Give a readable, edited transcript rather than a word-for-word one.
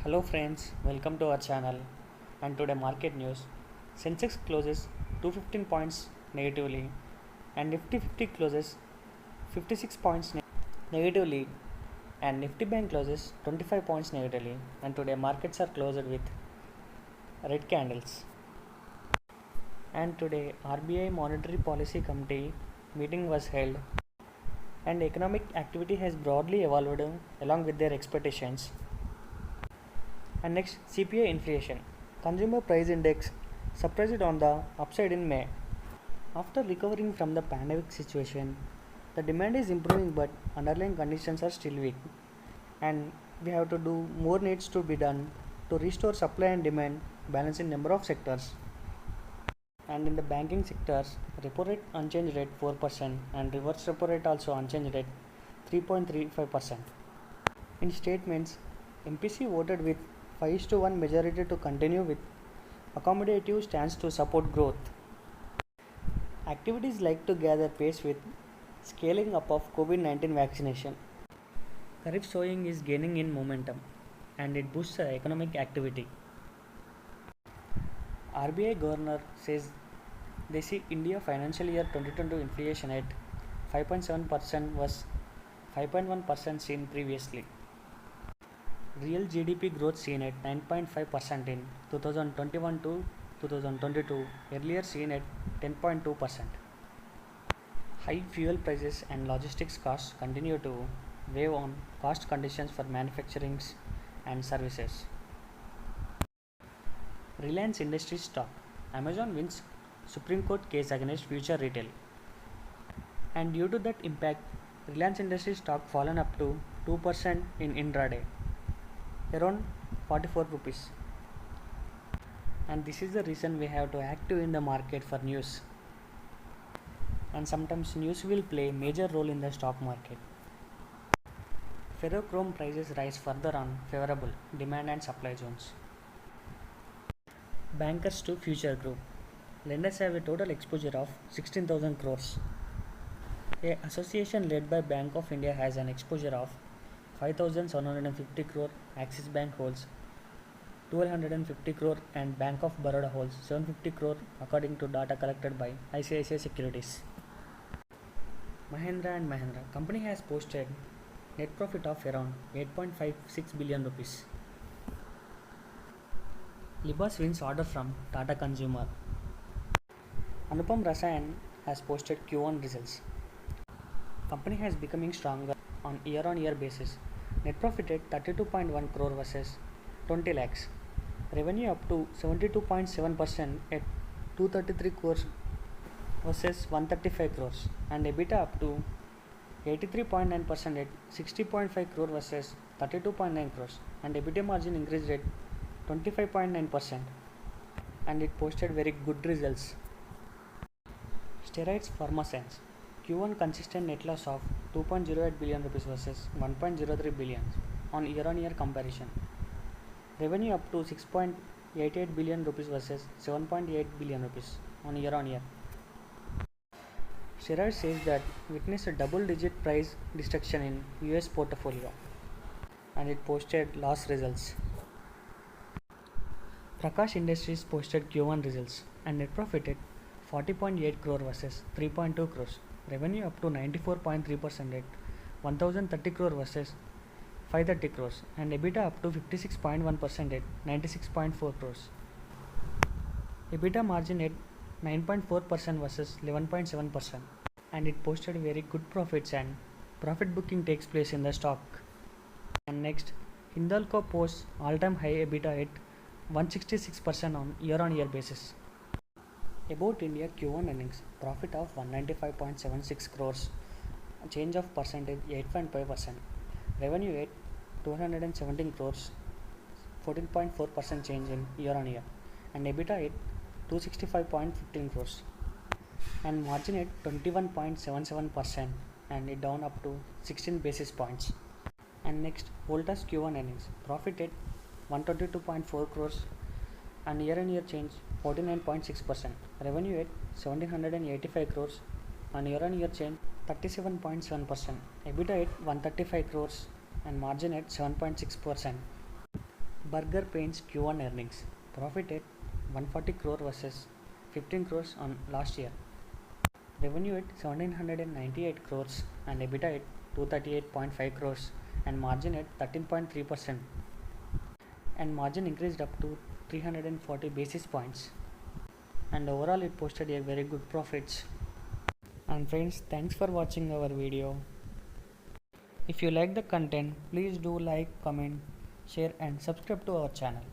Hello friends, welcome to our channel and today market news. Sensex closes 215 points negatively and Nifty 50 closes 56 points negatively and Nifty Bank closes 25 points negatively and today markets are closed with red candles. And today RBI Monetary Policy Committee meeting was held and economic activity has broadly evolved along with their expectations. And next, CPI inflation. Consumer Price Index surprised on the upside in May. After recovering from the pandemic situation, the demand is improving but underlying conditions are still weak. And we have to do more needs to be done to restore supply and demand balance in number of sectors. And in the banking sectors, repo rate unchanged rate 4% and reverse repo rate also unchanged rate 3.35%. In statements, MPC voted with 5:1 majority to continue with accommodative stance to support growth. Activities like to gather pace with scaling up of COVID-19 vaccination. Kharif sowing is gaining in momentum and it boosts economic activity. RBI Governor says they see India financial year 2022 inflation at 5.7% was 5.1% seen previously. Real GDP growth seen at 9.5% in 2021 to 2022, earlier seen at 10.2%. High fuel prices and logistics costs continue to weigh on cost conditions for manufacturing and services. Reliance Industries stock. Amazon wins Supreme Court case against Future Retail. And due to that impact, Reliance Industries stock fallen up to 2% in intraday, around 44 rupees. And this is the reason we have to active in the market for news. And sometimes news will play a major role in the stock market. Ferrochrome prices rise further on favorable demand and supply zones. Bankers to Future Group. Lenders have a total exposure of 16,000 crores. A association led by Bank of India has an exposure of 5,750 crore, Axis Bank holds 1,250 crore and Bank of Baroda holds 750 crore according to data collected by ICICI Securities. Mahindra and Mahindra company has posted net profit of around 8.56 billion rupees. Libas wins order from Tata Consumer. Anupam Rasayan has posted Q1 results. Company has becoming stronger on year-on-year basis. Net profit at 32.1 crore versus 20 lakhs. Revenue up to 72.7% at 233 crores versus 135 crores. And EBITDA up to 83.9% at 60.5 crore versus 32.9 crores. And EBITDA margin increased at 25.9%. And it posted very good results. Steroids Pharmascience. Q1 consistent net loss of 2.08 billion rupees versus 1.03 billion on year-on-year comparison. Revenue up to 6.88 billion rupees versus 7.8 billion rupees on year-on-year. Steroids says that witnessed a double-digit price destruction in US portfolio and it posted loss results. Prakash Industries posted Q1 results and net profit at 40.8 crore versus 3.2 crores. Revenue up to 94.3% at 1030 crore versus 530 crores and EBITDA up to 56.1% at 96.4 crores. EBITDA margin at 9.4% versus 11.7% and it posted very good profits and profit booking takes place in the stock. And next, Hindalco posts all-time high EBITDA at 166% on year-on-year basis. About India Q1 earnings, profit of 195.76 crores, change of percentage 8.5%, revenue at 217 crores, 14.4% change in year-on-year, and EBITDA at 265.15 crores, and margin at 21.77%, and it down up to 16 basis points. And next, Voltas Q1 earnings, profit at 122.4 crores, and year-on-year change 49.6%, revenue at 1785 crores, and year-on-year change 37.7%, EBITDA at 135 crores, and margin at 7.6%. Burger Paints Q1 earnings. Profit at 140 crore versus 15 crores on last year. Revenue at 1798 crores and EBITDA at 238.5 crores and margin at 13.3%, and margin increased up to 340 basis points, and overall it posted a very good profits. And friends, thanks for watching our video. If you like the content, please do like, comment, share and subscribe to our channel.